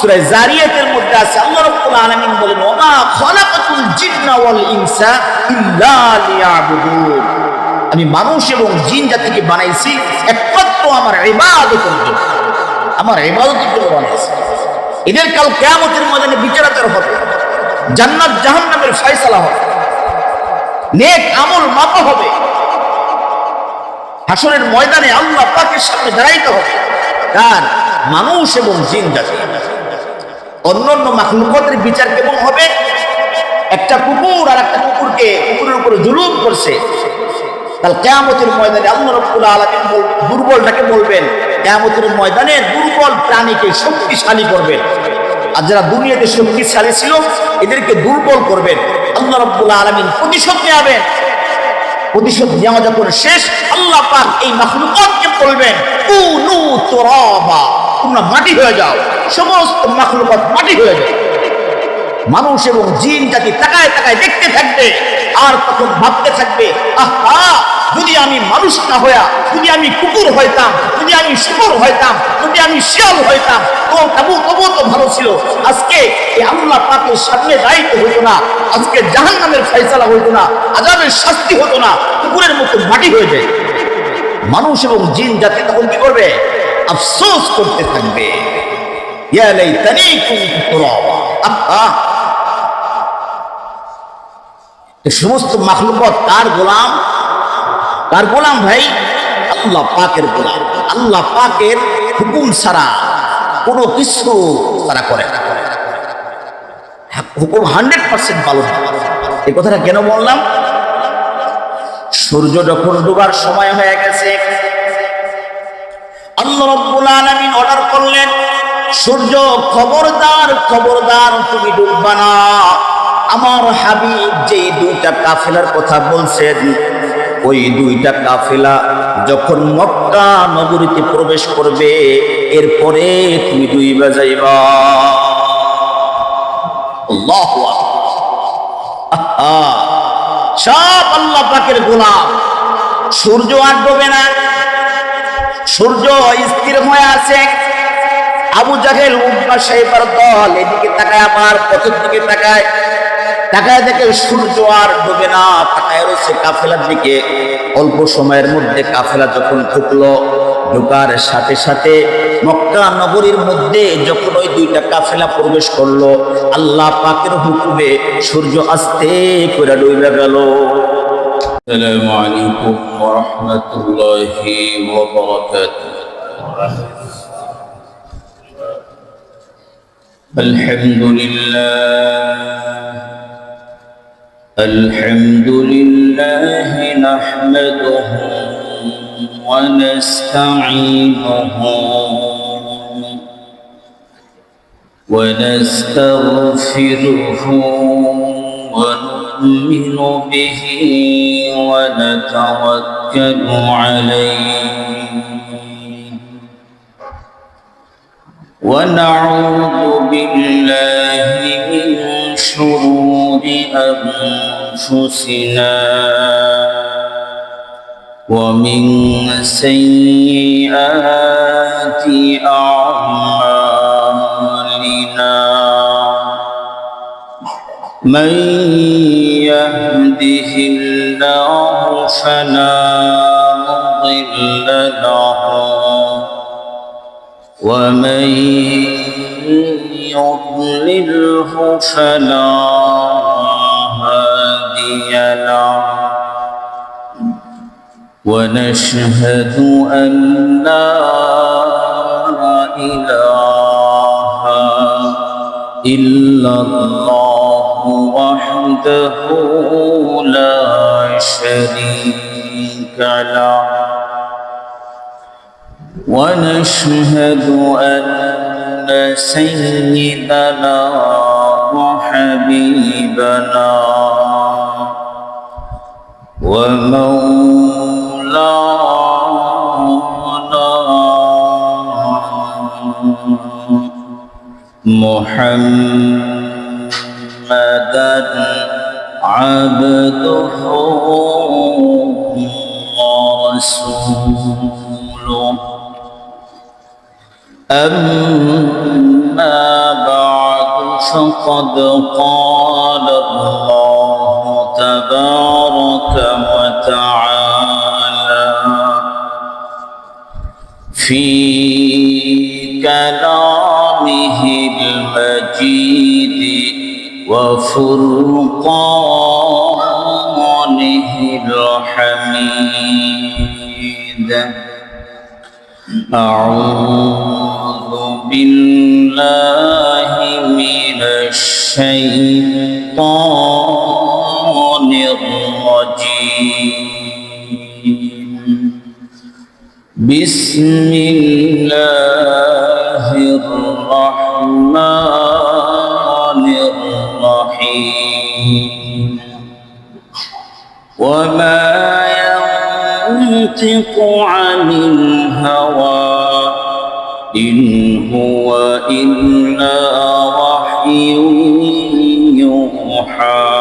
সূরা যারিয়াতের মধ্যে আছে আল্লাহ রাব্বুল আলামিন বলেন ওয়া খালাকাতুল জিন্না ওয়াল ইনসা ইল্লা লিয়াবুদুন, আমি মানুষ এবং জিন জাতিকে বানাইছি একমাত্র আমার ইবাদতের জন্য, আমার ইবাদতের জন্য বানাইছি। এদের কাল কিয়ামতের ময়দানে বিচারাচার হবে, জান্নাত জাহান্নামের ফয়সালা হবে, নেক আমল মাপা হবে, হাসরের ময়দানে আল্লাহ পাকের সামনে দাঁড়াইতে হবে। কার? মানুষ এবং জিন জাতি। অন্যান্য মাখলুকাতের বিচার কেমন হবে? একটা কুকুর আর একটা কুকুরের উপরে জুলুম করছে, কাল কিয়ামতের ময়দানে আল্লাহ রাব্বুল আলামিন দুর্বলটাকে বলবেন, কিয়ামতের ময়দানে দুর্বল প্রাণীকে শক্তিশালী করবেন, আর যারা দুনিয়াতে শক্তিশালী ছিল এদেরকে দুর্বল করবেন। আল্লাহ রাব্বুল আলামিন প্রতিশোধ নেবেন। প্রতিশোধ নেওয়া যখন শেষ, আল্লাহ পাক এই মাখলুকাতকে বলবেন কুনু তুরাবা, তোমরা মাটি হয়ে যাও। সমস্ত মাখলুকাত মাটি হয়ে যায়। মানুষ এবং জিন জাতি তাকায় তাকায় দেখতে থাকবে, আর তখন ভাবতে থাকবে, আহা, যদি আমি মানুষ না হইয়া, যদি আমি কুকুর হইতাম, যদি আমি শুকর হইতাম, যদি আমি শিয়াল হইতাম, তবু তো ভালো ছিল। আজকে এই আল্লাহ পাকের সামনে দায়িত্ব হইতো না, আজকে জাহান্নামের ফয়সালা হইতো না, আযাবের শাস্তি হতো না, কুকুরের মতো মাটি হয়ে যায়। মানুষ এবং জিন জাতি তখন কি করবে? আফসোস করতে থাকবে, ইয়া লাইতানি কুনতু তুরাবা। আহা, এই সমস্ত মাখলুকাত কার গোলাম? কার গোলাম ভাই? আল্লাহ পাকের গোলাম। আল্লাহ পাকের হুকুম ছাড়া কোনো কিছু তারা করে না। হুকুম 100% পালন। এই কথাটা কেন বললাম? সূর্য যখন ডুবার সময় হয়ে গেছে, আল্লাহ রাব্বুল আলামিন অর্ডার করলেন, সূর্য খবরদার খবরদার, তুমি ডুববা না। আমার হাবিব যে দুইটা কাফেলার কথা বলছেন, ওই দুইটা কাফেলা যখন মক্কা নগরীতে প্রবেশ করবে, এরপরে তুমি ডুইবা যাইবা। আল্লাহু আকবার। সব আল্লাহ পাকের গোলাম। সূর্য আর ডোবে না, সূর্য স্থির হয়ে আছে। আবু জাহেল, উতবা সাহেবের দল এদিকে তাকায়, আমার পথের দিকে তাকায়, তাকায় দেখে সূর্য আর ডোবে না, তাকায় রয়েছে কাফেলার দিকে। অল্প সময়ের মধ্যে কাফেলা যখন ঢুকলো, ঢোকার সাথে সাথে মক্কা নগরীর মধ্যে যখন ওই দুইটা কাফেলা প্রবেশ করলো, আল্লাহ পাকের হুকুমে সূর্য আস্তে করে ডুবে গেল। আসসালামু আলাইকুম ওয়া রাহমাতুল্লাহি ওয়া বারাকাতুহু। الحمد لله نحمده ونستعينه ونستغفره ونؤمن به ونتوكل عليه ونعوذ بالله من شرور أنفسنا ومن سيئات أعمالنا، من يهده الله فلا مضل له ومن يضلله فلا هادي له، ونشهد أن لا إله إلا الله وحده لا شريك له، ونشهد أن سيدنا وحبيبنا ومولانا محمدا عبده ورسوله. أما فقد قال الله تبارك وتعالى في كلامه المجيد وفرقانه الحميد. أعوذ بالله من الشيطان الرجيم. بسم الله الرحمن الرحيم. وما ينطق عن الهوى إن هو إلا وحي يوحى.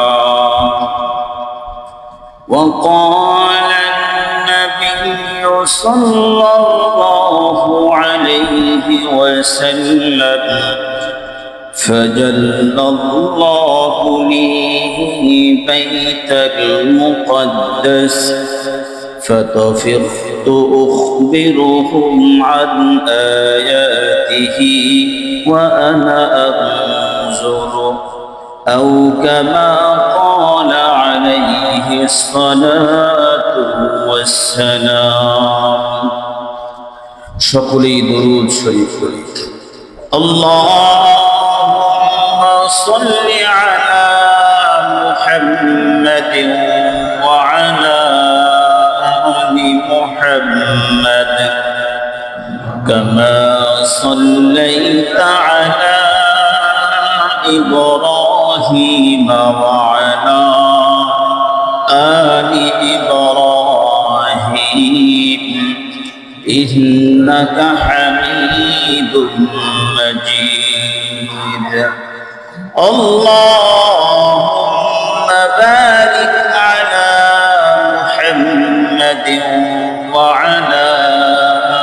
وقال النبي صلى الله عليه وسلم فجل الله لي بيت المقدس فطفقت أخبرهم عن آياته وأنا أنظر أو كما قال عليه الصلاة والسلام. সকলেই দরুদ শরীফ পড়ি। اللهم صل على محمد وعلى آل محمد كما صليت على إبراهيم وعلى آل إبراهيم إنك حميد مجيد. اللهم بارك على محمد وعلى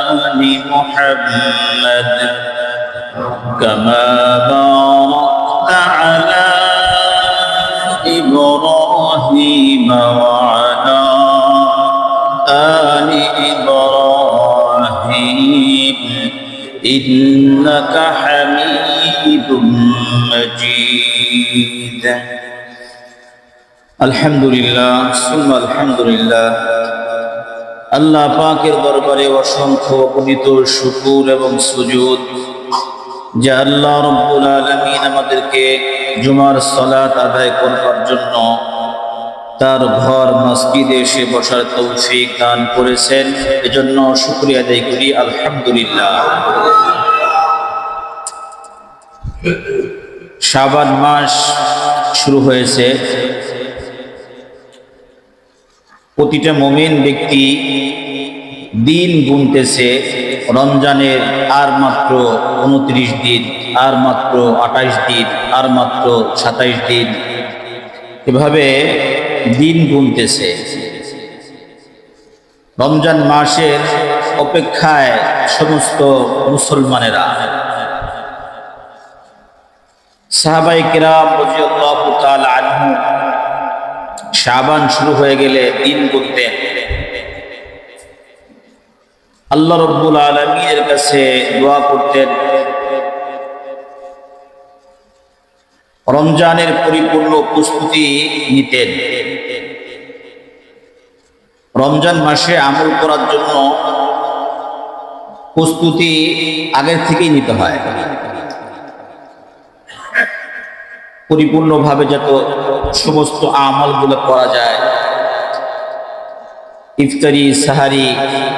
آل محمد كما باركت على إبراهيم وعلى آل إبراهيم إنك حميد مجيد. الحمد لله ثم الحمد لله. আল্লাহ পাকের দরবারে অসংখ্য অগণিত শুকর এবং সুজুদ যে আল্লাহ রাব্বুল আলামিন আমাদেরকে জুমার সালাত আদায় করবার জন্য তার ঘর মসজিদে এসে বসার তৌফিক দান করেছেন, এজন্য শুকরিয়া আদায় করি আলহামদুলিল্লাহ। শাবান মাস শুরু হয়েছে। প্রতিটা মুমিন ব্যক্তি দিন গুনতেছে। রমজানের আর মাত্র 29 দিন, আর মাত্র 28 দিন, আর মাত্র 27 দিন, এভাবে দিন গুনতেছে। রমজান মাসের অপেক্ষায় সমস্ত মুসলমানেরা। সাহাবায়ে কেরাম রাদিয়াল্লাহু তাআলা আনহুম শাবান শুরু হয়ে গেলে দিন গুনতেন। আল্লাহ রাব্বুল আলামিনের কাছে দোয়া করতেন রমজানের পরিপূর্ণ প্রস্তুতি নিতেন। রমজান মাসে আমল করার জন্য প্রস্তুতি আগের থেকেই নিতে হয়, পরিপূর্ণভাবে যাতে সমস্ত আমলগুলো করা যায়। ইফতারি, সাহারি,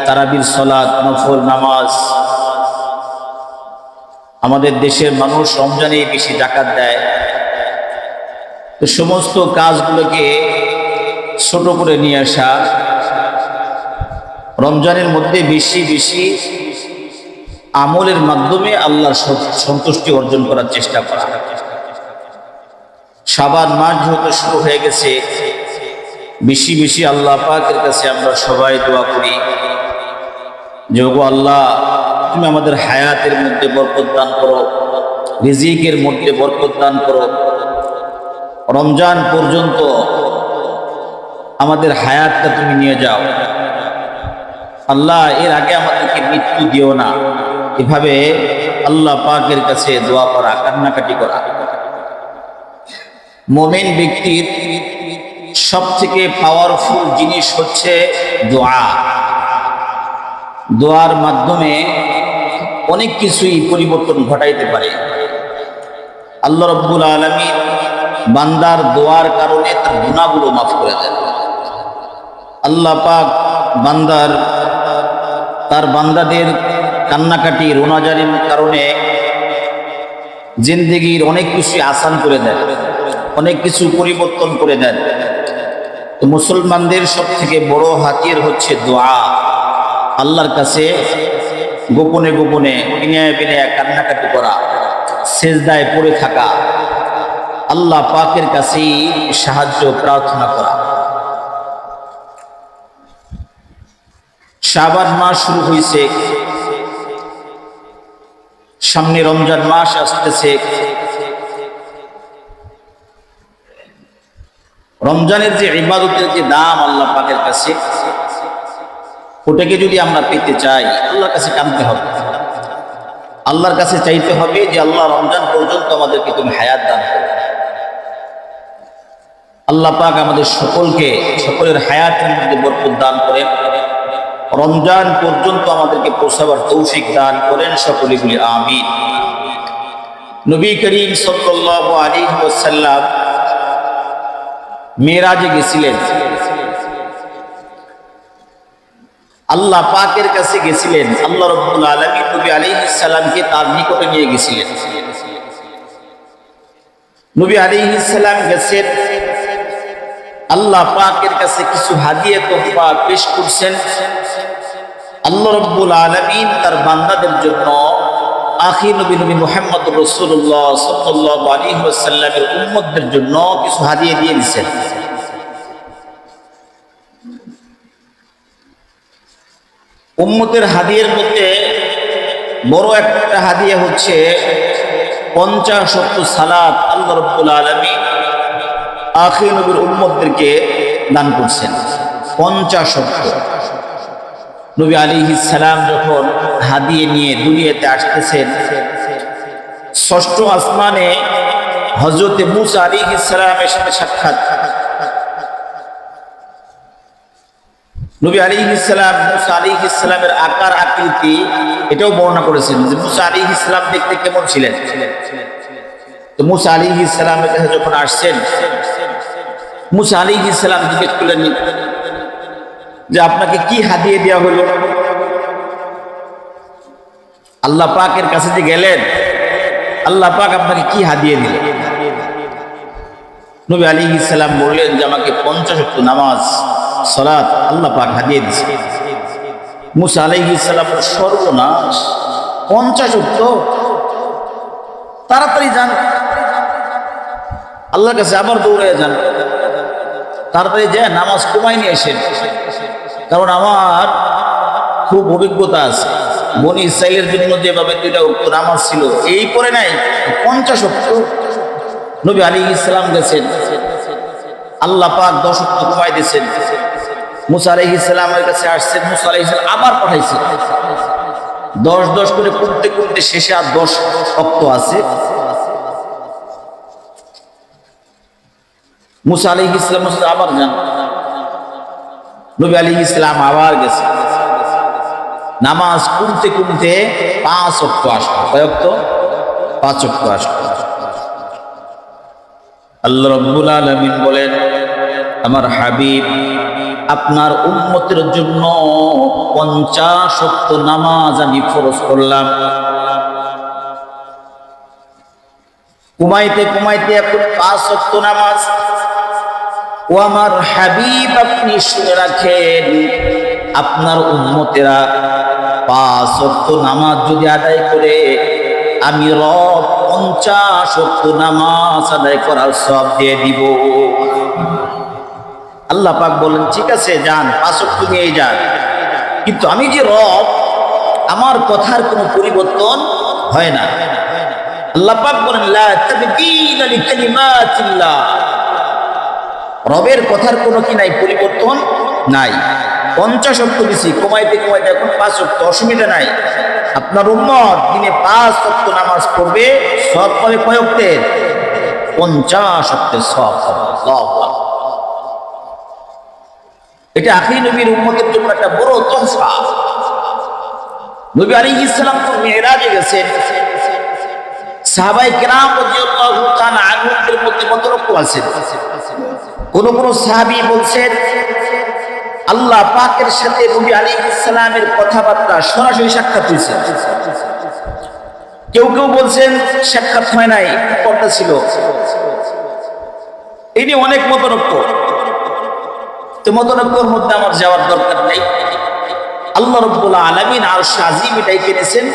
তারাবির সালাত, নফল নামাজ। আমাদের দেশের মানুষ রমজানে বেশি জাকাত দেয়, তো সমস্ত কাজগুলোকে ছোট করে নিয়ে আসা, রমজানের মধ্যে বেশি বেশি আমলের মাধ্যমে আল্লাহর সন্তুষ্টি অর্জন করার চেষ্টা করা। শাবান মাস যেহেতু শুরু হয়ে গেছে, বেশি বেশি আল্লাহ পাকের কাছে আমরা সবাই দোয়া করি যে ওগো আল্লাহ, তুমি আমাদের হায়াতের মধ্যে বরকত দান করো, রিজিকের মধ্যে বরকত দান করো। রমজান পর্যন্ত আমাদের হায়াতটা তুমি নিয়ে যাও আল্লাহ, এর আগে আমাদেরকে মৃত্যু দিও না। এভাবে আল্লাহ পাকের কাছে দোয়া করা, কান্নাকাটি করা। মুমিন ব্যক্তির সবথেকে পাওয়ারফুল জিনিস হচ্ছে দোয়া। দোয়ার মাধ্যমে অনেক কিছুই পরিবর্তন ঘটাইতে পারে। আল্লাহ রাব্বুল আলামিন বান্দার দোয়ার কারণে তার গুনাহগুলো মাফ করে দেন। আল্লাহ পাক তার বান্দাদের কান্নাকাটি রোনাজারির কারণে জিন্দেগির অনেক কিছু আসান করে দেন, অনেক কিছু পরিবর্তন করে দেন। তো মুসলমানদের সব থেকে বড় হাতিয়ার হচ্ছে দোয়া। আল্লাহর কাছে গোপনে গোপনে বিনয় বিনয় কান্নাকাটি করা, সেজদায় পড়ে থাকা, আল্লাহ পাকের কাছেই সাহায্য প্রার্থনা করা। শাবান মাস শুরু হয়েছে, সামনে রমজান মাস আসতেছে। রমজানের যে ইবাদতের যে দাম আল্লাহ পাকের কাছে, ওটাকে যদি আমরা পেতে চাই আল্লাহর কাছে কাঁদতে হবে, আল্লাহর কাছে চাইতে হবে যে আল্লাহ রমজান পর্যন্ত আমাদেরকে তুমি হায়াত দান করো। আল্লাহ পাক আমাদের সকলের হায়াতের মধ্যে বরকত দান করেন, রমজান পর্যন্ত আমাদেরকে পৌঁছাবার তৌফিক দান করেন। সকলে বলি আমিন। নবী করিম সাল্লাল্লাহু আলাইহি ওয়াসাল্লাম মেরাজে গেছিলেন, আল্লাহ পাকের কাছে গেছিলেন। আল্লাহ রাব্বুল আলামিন নবী আলাইহিস সালামকে তার নিকটে নিয়ে গেছিলেন। নবী আলাইহিস সালাম গেছেন, আল্লাহ পাকের কাছে কিছু হাদিয়া তোহফা পেশ করছেন। আল্লাহ রাব্বুল আলামিন তার বান্দাদের জন্য আখির নবী মুহাম্মদ রাসূলুল্লাহ সাল্লাল্লাহু আলাইহি ওয়াসাল্লামের উম্মতদের জন্য কিছু হাদিয়া দিয়ে দিয়েছেন। উম্মতের হাদিয়ার মধ্যে বড় একটা হাদিয়া হচ্ছে 50 ওয়াক্ত সালাত আল্লাহ রাব্বুল আলামিন আখির নবীর উম্মতদেরকে দান করছেন। 50 ওয়াক্ত। নবী আলাইহিস সালাম যখন হাদিয়া নিয়ে দুনিয়াতে আসতেছেন, ষষ্ঠ আসমানে হযরত মূসা আলাইহিস সালামের সাথে সাক্ষাৎ। নবী আলাইহিস সালাম মূসা আলাইহিস সালামের আকার আকৃতি এটাও বর্ণনা করেছেন যে মূসা আলাইহিস সালাম দেখতে কেমন ছিলেন। তো মূসা আলাইহিস সালামের কাছে যখন আসছেন, মূসা আলাইহিস সালাম জিজ্ঞেস করলেন যে আপনাকে কি হাদিয়া দেওয়া হলো? আল্লাহ পাকের কাছে যে গেলেন, আল্লাহ পাক আপনাকে কি হাদিয়া দিলেন? নবী আলাইহিস সালাম বললেন যে আমাকে 50 ওয়াক্ত নামাজ সালাত আল্লাহ পাক হাদিয়া দিয়েছে। মূসা আলাইহিস সালাম সর্বনাশ, 50 ওয়াক্ত! তাড়াতাড়ি যান, আল্লাহর কাছে আবার দৌড়ে যান, তাড়াতাড়ি যায় নামাজ কমাই নিয়ে এসেন। কারণ আমার খুব অভিজ্ঞতা আছে, বনি ইসরাইলের জন্য যেভাবে 2টা ওয়াক্ত নামাজ ছিল, এই পরে নাই 50 ওয়াক্ত। নবী আলাইহিস সালাম গেছেন, আল্লাহ পাক 10 ওয়াক্ত কমাই দিয়েছেন। মূসা আলাইহিস সালামের কাছে আসছেন, মূসা আলাইহিস সালাম আবার পাঠাইছেন। 10 করে করতে করতে শেষে আর 10 ওয়াক্ত আছে। মূসা আলাইহিস সালাম আবার যান, নবী আলাইহিস সালাম আবার গেছে। নামাজ কমতে কমতে 5 ওয়াক্ত আসলো। কয় ওয়াক্ত? 5 ওয়াক্ত আসলো। আল্লাহ রাব্বুল আলামিন বলেন, আমার হাবিব আপনার উম্মতের জন্য 50 ওয়াক্ত নামাজ আমি ফরজ করলাম। কমাইতে কমাইতে এখন 5 ওয়াক্ত নামাজ। ও আমার হাবিব, আপনি শুনে রাখেন, আপনার উম্মতেরা 5 ওয়াক্ত নামাজ যদি আদায় করে, আমি রব 50 ওয়াক্ত নামাজ আদায় করার সওয়াব দিয়ে দিব। আল্লাহ পাক বলেন, ঠিক আছে যান, 5 ওয়াক্ত নিয়ে যান, কিন্তু আমি যে রব, আমার কথার কোনো পরিবর্তন হয় না। আল্লাহ পাক বলেন লা তাবদীলা লিকালিমাতিল্লাহ, রবের কথার কোনো কি নাই, পরিবর্তন নাই। 50 ওয়াক্ত দিছি, কমাইতে কমাইতে এখন 5 ওয়াক্ত, অসুবিধা নাই। আপনার উম্মত দিনে 5 ওয়াক্ত নামাজ পড়বে, সব পাবে কয় ওয়াক্তের? 50 ওয়াক্তের সব পাবে। আল্লাহু আকবার। এটা আখির নবীর উম্মতের জন্য একটা বড় তোহফা। নবী আলাইহিস সালাম তো মিরাজে গেছেন, সাহাবায়ে কেরাম রাদিয়াল্লাহু তাআলা আনহুদের মধ্যে মতরক্য আছে। কোন কোন সাহাবী বলছেন আল্লাহ পাকের সাথে নবী আলাইহিস সালামের কথাবার্তা সরাসরি সাক্ষাৎ হয়েছে। কেউ কেউ বলছেন সাক্ষাৎ হয় নাই, কথা ছিল। এই নিয়ে অনেক মতরক্য। তো মতরক্যর মধ্যে আমার যাওয়ার দরকার নেই। আল্লাহ রাব্বুল আলামিন আরশ আজিম এটাই কিনেছেন,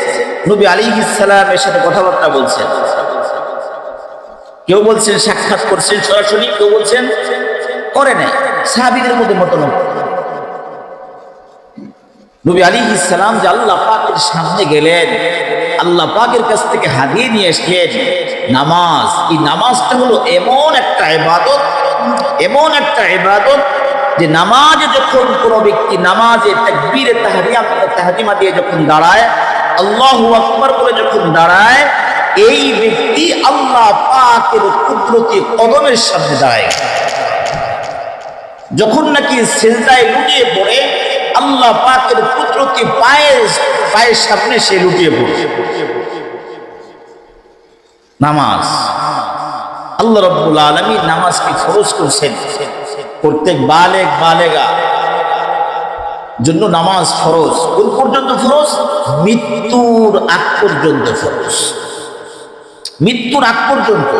নবী আলাইহিস সালামের সাথে কথাবার্তা বলছেন। কেউ বলছেন সাক্ষাৎ করছেন সরাসরি, কেউ বলছেন করে নাই। সাহাবীদের মধ্যে মতনক্য। নবী আলাইহিস সালাম যে আল্লাহ পাকের সামনে গেলেন, আল্লাহ পাকের কাছ থেকে হাদিয়া নিয়ে আসলেন নামাজ। এই নামাজটা হলো এমন একটা ইবাদত, এমন একটা ইবাদত যে নামাজে যখন কোনো ব্যক্তি নামাজে তাকবীরে তাহরিমা দিয়ে যখন দাঁড়ায়, আল্লাহু আকবার বলে যখন দাঁড়ায়, এই ব্যক্তি আল্লাহ পাকের কুদরতি কদমের সামনে দাঁড়ায়। যখন নাকি সিজদায় লুটিয়ে পড়ে, আল্লাহ পাকের কুদরতি পায়ের সামনে সে লুটিয়ে পড়ে। নামাজ আল্লাহ রাব্বুল আলামিন নামাজকে ফরজ করেছেন। প্রত্যেক বালেগা জন্য নামাজ ফরজ। কোন পর্যন্ত ফরজ? মৃত্যুর আগ পর্যন্ত ফরজ। মৃত্যুর আগ পর্যন্ত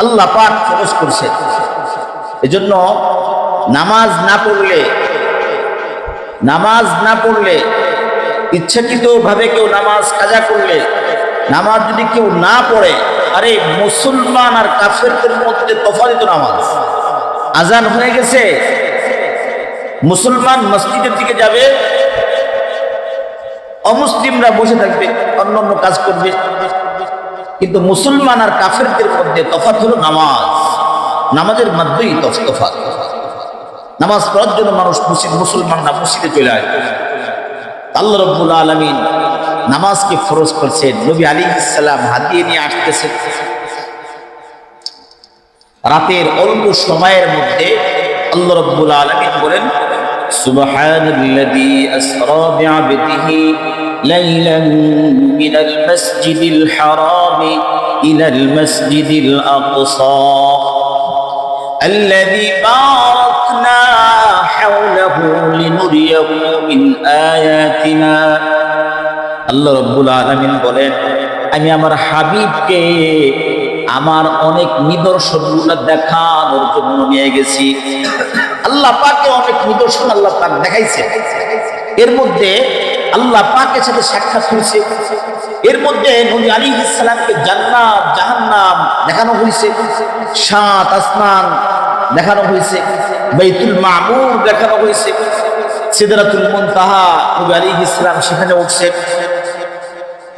আল্লাহ পাক ফরজ করেছেন। এজন্য নামাজ না পড়লে ইচ্ছাকৃত ভাবে কেউ নামাজ কাজা করলে, নামাজ যদি কেউ না পড়ে, আরে মুসলমান আর কাফেরদের মধ্যে তফাৎ নামাজ। আজান হয়ে গেছে, মুসলমান মসজিদের দিকে যাবে, অমুসলিমরা বসে থাকবে, অন্য কাজ করবে। কিন্তু মুসলমান আর কাফেরদের মধ্যে তফাৎ হলো নামাজ। নামাজের মধ্যেই তফাৎ। নামাজ পড়ার জন্য মানুষ মুসলমান না মসজিদে চলে আসবে। আল্লাহ রাব্বুল আলামিন নামাজকে ফরজ করছেন। নবী আলাইহিস সালাম হাদিয়া নিয়ে আসতেছেন। রাতের অল্প সময়ের মধ্যে আল্লাহ রাব্বুল আলামিন বলেন সুবহানাল্লাযী আসরা বি'আবদিহি লাইলান মিনাল মাসজিদিল হারাম ইলাল মাসজিদিল আকসা আল্লাযী বারাকনা হাওলাহু লিনুরিয়াহু মিন আয়াতিনা। আল্লাহ রাব্বুল আলামিন বলেন, আমি আমার হাবিবকে আমার অনেক নিদর্শনগুলো দেখানোর জন্য নিয়ে গেছি। আল্লাহ পাকে অনেক নিদর্শন আল্লাহ পাক দেখাইছে। এর মধ্যে আল্লাহ পাকের সাথে সাক্ষাৎ হয়েছে। এর মধ্যে নবী আলাইহিস সালামকে জান্নাত জাহান্নাম দেখানো হয়েছে, 7 আসমান দেখানো হয়েছে, বাইতুল মামুর দেখানো হয়েছে, সিদরাতুল মুনতাহা নবী আলাইহিস সালাম সেখানে উঠছে।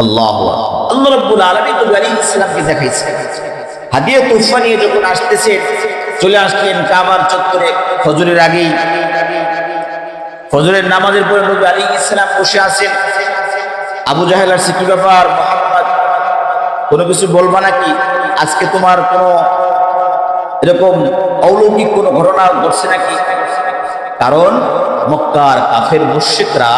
আল্লাহু আকবার। আল্লাহ রাব্বুল আলামিন নবী আলাইহিস সালামকে দেখাইছে। হাদিয়া তোহফা নিয়ে যখন আসতেছে, চলে আসলেন কাবার চত্বরে ফজরের আগেই। ফজরের নামাজের পরে নবী আলাইহিস সালাম বসে আছেন। আবু জাহেল আসছে, কি ব্যাপার মুহাম্মদ, কোনো কিছু বলবা নাকি? আজকে তোমার কোনো এরকম অলৌকিক কোনো ঘটনা ঘটছে নাকি? কারণ মক্কার কাফের মুশরিকরা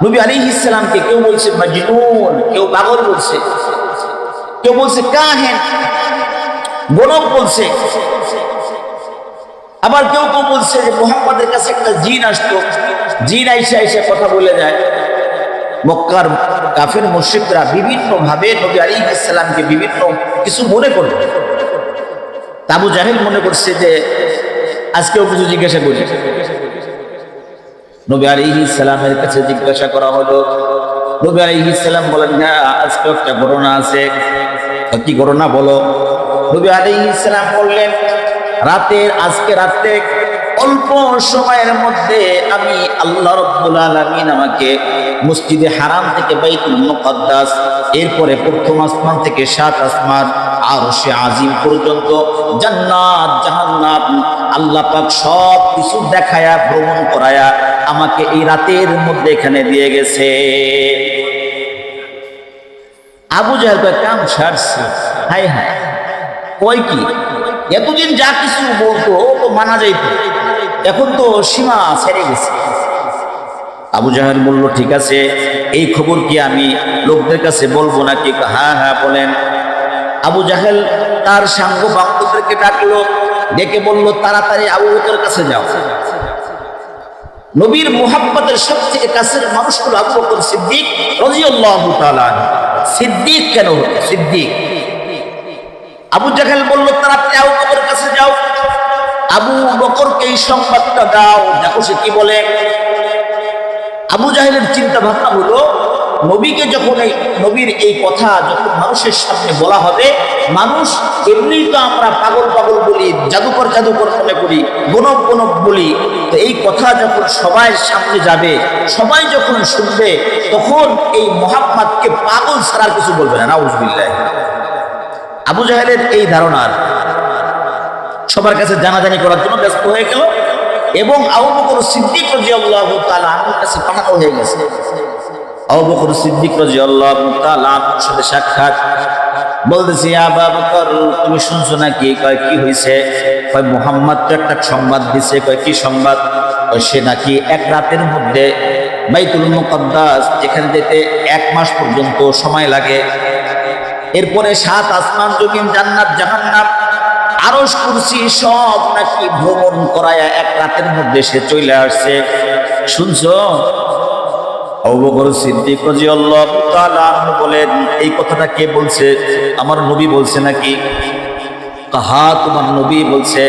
নবী আলাইহিস সালামকে কেউ বলছে মাজনুন, কেউ পাগল বলছে, কেউ বলছে কাহিন, গণক বলছে। আবার কেউ কেউ বলছে যে মুহাম্মাদের কাছে একটা জিন আসতো, জিন আইসা কথা বলে যায়। মক্কার কাফের মুশরিকরা বিভিন্ন ভাবে নবী আলাইহিস সালামকে বিভিন্ন কিছু মনে করত। আবু জাহেল মনে করছে যে আজকেও কিছু জিজ্ঞাসা করি। নবী আলাইহিস সালামের কাছে জিজ্ঞাসা করা হলো। নবী আলাইহিস সালাম বলেন, হ্যাঁ আজকে একটা ঘটনা আছে। কি ঘটনা বলো? নবী আলাইহিস সালাম বললেন, আজকে রাতে অল্প সময়ের মধ্যে আমি আল্লাহ রাব্বুল আলামিন আমাকে মসজিদে হারাম থেকে বাইতুল মুকাদ্দাস, এরপরে প্রথম আসমান থেকে সাত আসমান, আরশে আজিম পর্যন্ত, জান্নাত জাহান্নাম, আল্লাহ পাক সব কিছু দেখায়া ভ্রমণ করায়া আমাকে এই রাতের মধ্যে এখানে দিয়ে গেছে। আবু জাহেল কয় কাম সারছে, হায় হায়, কয় কি এতদিন যা কিছু বলতো তো মানা যাইতো, এখন তো সীমা ছেড়ে গেছে। আবু জাহেল বলল ঠিক আছে, এই খবর কি আমি লোকদের কাছে বলবো নাকি? হ্যাঁ হ্যাঁ বলেন। আবু জাহেল তার সাঙ্গ বান্ধবদেরকে ডাকলো, ডেকে বলল তাড়াতাড়ি আবু বকরের কাছে যাও। নবীর মুহাব্বতের সবথেকে কাছের মানুষ হলো আবু বকর সিদ্দিক রাদিয়াল্লাহু তাআলা আনহু। সিদ্দিক কেন হলো সিদ্দিক? আবু জাহেল বলল তাড়াতাড়ি আবু বকরের কাছে যাও, আবু বকরকে এই সংবাদটা দাও, দেখো সে কি বলে। আবু জাহেলের চিন্তা ভাবনা হলো, নবীকে যখন নবীর এই কথা যখন মানুষের সামনে বলা হবে, মানুষ এমনি তো আমরা পাগল পাগল বলি, জাদুকর জাদুকর মনে করি, গণক গণক বলি, তো এই কথা যখন সবাই সামনে যাবে, সবাই যখন শুনবে, তখন এই মুহাম্মদকে পাগল ছাড়ার কিছু বলবে না। নাউজুবিল্লাহ। আবু জাহেলের এই ধারণার সবার কাছে জানাজানি করার জন্য ব্যস্ত হয়ে গেল, এবং আবু বকর সিদ্দিক রাদিয়াল্লাহু তাআলা আনহুর কাছে পাঠানো হয়ে গেছে। আবু বকর সিদ্দিক রাদিয়াল্লাহু তাআলা আনহুর সাথে সাক্ষাৎ, বলতেছি আবু বকর তুমি শুনছো নাকি? কয় কি হয়েছে? কয় মুহাম্মদ তো একটা সংবাদ দিছে। কয় কি সংবাদ? কয় সে নাকি এক রাতের মধ্যে বাইতুল মুকাদ্দাস, যেখানে যেতে 1 মাস পর্যন্ত সময় লাগে, এরপরে 7 আসমান জমিন, জান্নাত জাহান্নাম, আরশ কুরসি সব নাকি ভ্রমণ করায়া 1 রাতের মধ্যে সে চলে আসছে। শুনছো? আবু বকর সিদ্দিক রাদিয়াল্লাহু তাআলা আনহু বলেন, এই কথাটা কে বলছে? আমার নবী বলছে নাকি? কাহা তোমার নবী বলছে।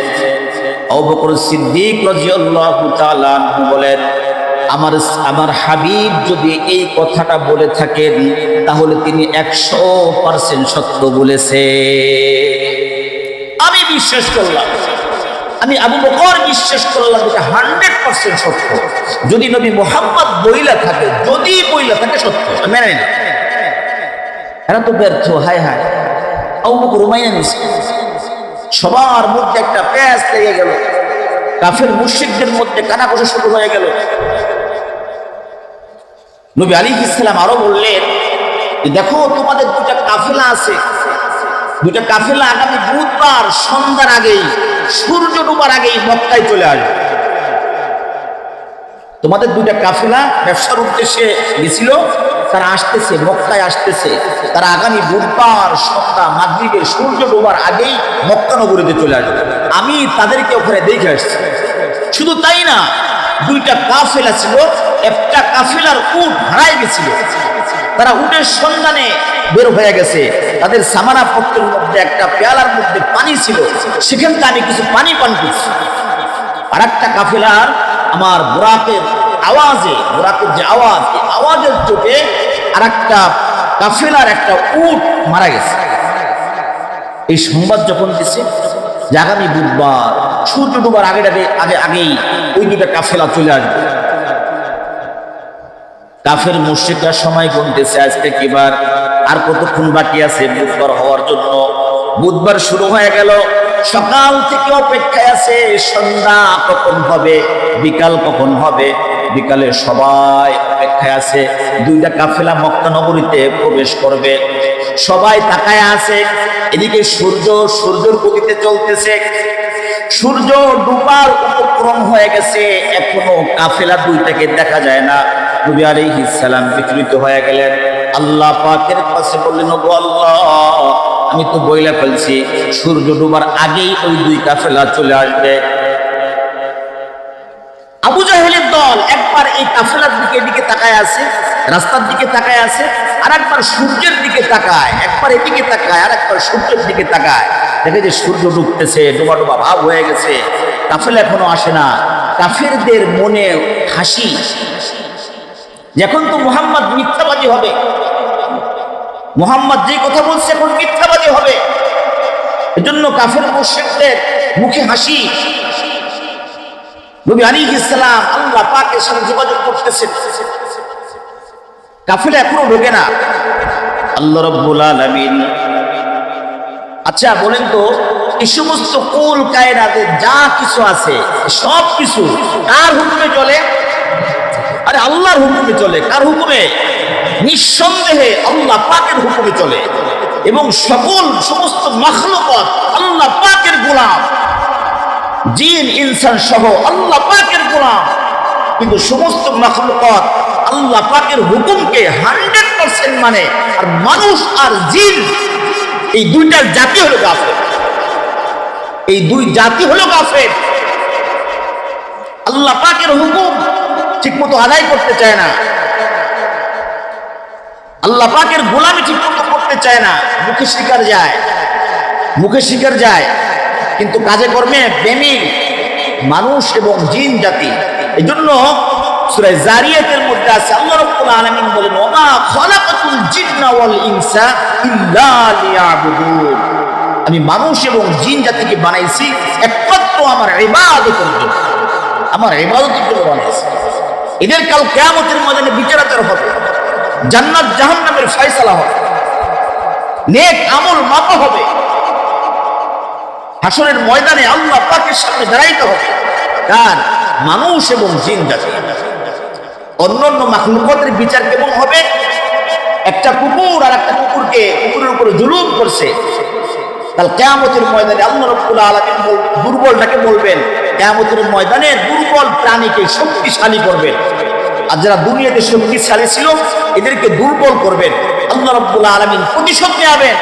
আবু বকর সিদ্দিক রাদিয়াল্লাহু তাআলা আনহু বলেন, আমার হাবিব যদি এই কথাটা বলে থাকেন, তাহলে তিনি 100% সত্য বলেছে। আমি বিশ্বাস করলাম, আমি আবু বকর বিশ্বাস করলাম এটা 100% সত্য। যদি নবী মুহাম্মদ বইলা থাকে, যদি বইলা থাকে সত্য, মেনে নিলাম। এরা তো ব্যর্থ, হায় হায়। আবু বকর মাইনে নিছে। সবার মধ্যে একটা প্যাঁচ লেগে গেল, কাফের মুশরিকদের মধ্যে কানাঘুষা শুরু হয়ে গেল। নবী আলাইহিস সালাম আরো বললেন, দেখো তোমাদের 2টা কাফেলা আছে, 2টা কাফেলা আগামী বুধবার সন্ধ্যার আগেই, সূর্য ডোবার আগেই মক্কায় চলে আসবে। তোমাদের 2টা কাফেলা ব্যবসার উদ্দেশ্যে গেছিল, তারা আসতেছে, মক্কায় আসতেছে। তারা আগামী বুধবার সন্ধ্যা মাগরিবে সূর্য ডোবার আগেই মক্কা নগরীতে চলে আসবে। আমি তাদেরকে ওখানে দেখে আসছি। শুধু তাই না, 2টা কাফেলা ছিল, একটা কাফেলার উট হারায় গেছিল। তারা উটের সন্ধানে বের হয়ে গেছে, তাদের সামানা পত্রের মধ্যে একটা পেয়ালার মধ্যে পানি ছিল, সেখান থেকে আমি কিছু পানি পান করছি। আর একটা কাফেলার আমার বুরাকের আওয়াজে, বুরাকের যে আওয়াজ, এই আওয়াজের চোটে আর একটা কাফেলার একটা উট মারা গেছে। এই সংবাদ যখন দিছে যে আগামী বুধবার সূর্য ডুবার আগেই ওই 2টা কাফেলা চলে আসবে, কাফের মুশরিকরা সময় গুনতেছে, আজকে কিবার, আর কতক্ষণ বাকি আছে বুধবার হওয়ার জন্য। বুধবার শুরু হয়ে গেল, সকাল থেকে অপেক্ষায় আছে, সন্ধ্যা কখন হবে, বিকাল কখন হবে। বিকালে সবাই অপেক্ষায় আছে, 2টা কাফেলা মক্কা নগরীতে প্রবেশ করবে। সবাই তাকায় আছে, এদিকে সূর্যের গতিতে চলতেছে, সূর্য ডুবার উপক্রম হয়ে গেছে, এখনো কাফেলা 2টাকে দেখা যায় না। নবী আলাইহিস সালাম বিচলিত হয়ে গেলেন, আল্লাহ পাকের কাছে বললেন, ওগো আল্লাহ, আমি তো বইলা ফেলছি সূর্য ডুবার আগেই ওই 2 কাফেলা চলে আসবে। আবু জাহেলের দল একবার এই কাফেলার দিকে তাকায় আছে, রাস্তার দিকে তাকায় আছে, আর একবার সূর্যের দিকে তাকায়, একবার এদিকে তাকায়, আর একবার সূর্যের দিকে তাকায়। দেখে যে সূর্য ডুবতেছে, ডোবা ডোবা ভাব হয়ে গেছে, কাফেলা এখনো আসে না। কাফেরদের মনে হাসি, এখন তো মুহাম্মদ মিথ্যাবাদী হবে, মুহাম্মদ যে কথা বলছে এখন মিথ্যাবাদী হবে। এজন্য কাফের মুশরিকদের মুখে হাসি। নবী আলাইহিস সালাম আল্লাহ পাকের সাথে যোগাযোগ করতেছেন, কাফেলা এখনো ঢোকে না। আল্লাহ রাব্বুল আলামিন, আচ্ছা বলেন তো, এই সমস্ত কুল কায়নাতে যা কিছু আছে সব কিছু কার হুকুমে চলে? আরে আল্লাহর হুকুমে চলে। কার হুকুমে? নিঃসন্দেহে আল্লাহ পাকের হুকুমে চলে। এবং সমস্ত মাখলুকাত আল্লাহ পাকের গোলাম, জিন ইনসান সহ আল্লাহ পাকের গোলাম। কিন্তু সমস্ত মাখলুকাত আল্লাহ পাকের হুকুমকে 100% মানে। আর মানুষ আর জিন, এই দুইটার জাতি হলো কাফের। এই দুই জাতি হলো কাফের। আল্লাহ পাকের হুকুম ঠিকমতো আদায় করতে চায় না, আল্লাহ পাকের গোলামি ঠিকমতো করতে চায় না। মুখে স্বীকার যায়, কিন্তু কাজে কর্মে বেমিল মানুষ এবং জিন জাতি। এই জন্য সূরা জারিয়াতের মধ্যে আছে, আল্লাহ রাব্বুল আলামিন বলেন, ওমা খালাকাতুল জিন্না ওয়াল ইনসা ইল্লা লিয়াবুদুন। আমি মানুষ এবং জিন জাতিকে বানাইছি একমাত্র আমার ইবাদতের জন্য, আমার ইবাদতের জন্য বানাইছি। এদের কাল কিয়ামতের ময়দানে বিচারাচার হবে, জান্নাত জাহান্নামের ফয়সালা হবে, নেক আমল মাপা হবে, হাসরের ময়দানে আল্লাহ পাকের সামনে দাঁড়াইতে হবে। কার? মানুষ এবং জিন জাতি। অন্যান্য মাখলুকাতের বিচার কেমন হবে? একটা কুকুর আর একটা কুকুরের উপরে জুলুম করছে, কাল কিয়ামতের ময়দানে আল্লাহ রাব্বুল আলামিন দুর্বলটাকে বলবেন, কিয়ামতের ময়দানে দুর্বল প্রাণীকে শক্তিশালী করবেন। আর যারা দুনিয়াতে শক্তিশালী ছিল এদেরকে দুর্বল করবেন। আল্লাহ রাব্বুল আলামিন প্রতিশোধ নেবেন।